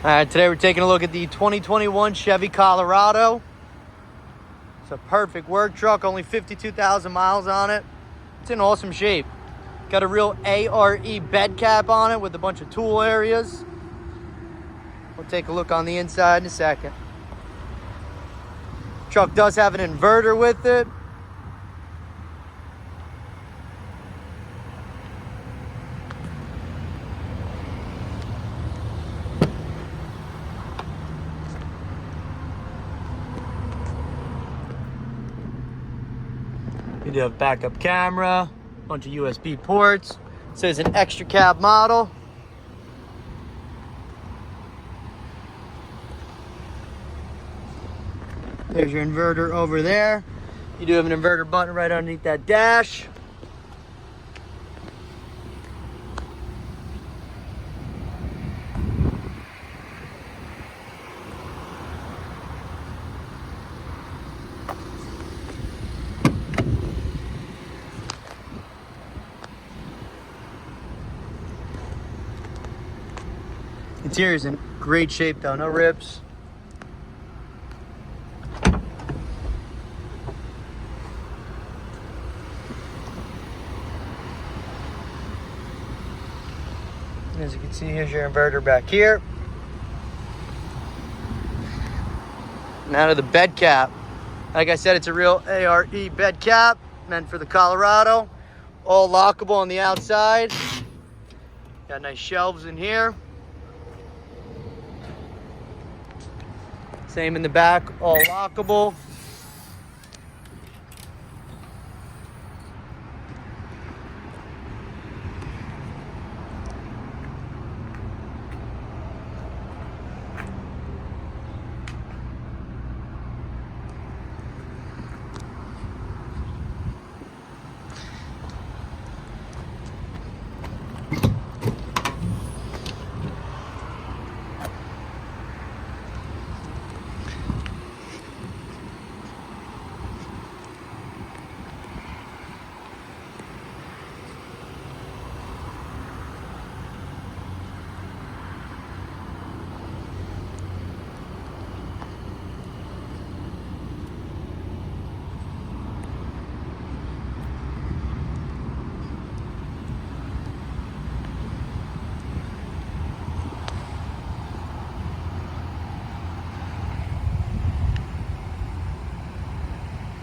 All right, today we're taking a look at the 2021 Chevy Colorado. It's a perfect work truck, only 52,000 miles on it. It's in awesome shape. Got a real ARE bed cap on it with a bunch of tool areas. We'll take a look on the inside in a second. Truck does have an inverter with it. You do have backup camera, bunch of USB ports. It says an extra cab model. There's your inverter over there. You do have an inverter button right underneath that dash. Interior's in great shape though, no rips. As you can see, here's your inverter back here. Now to the bed cap. Like I said, it's a real ARE bed cap, meant for the Colorado. All lockable on the outside. Got nice shelves in here. Same in the back, all lockable.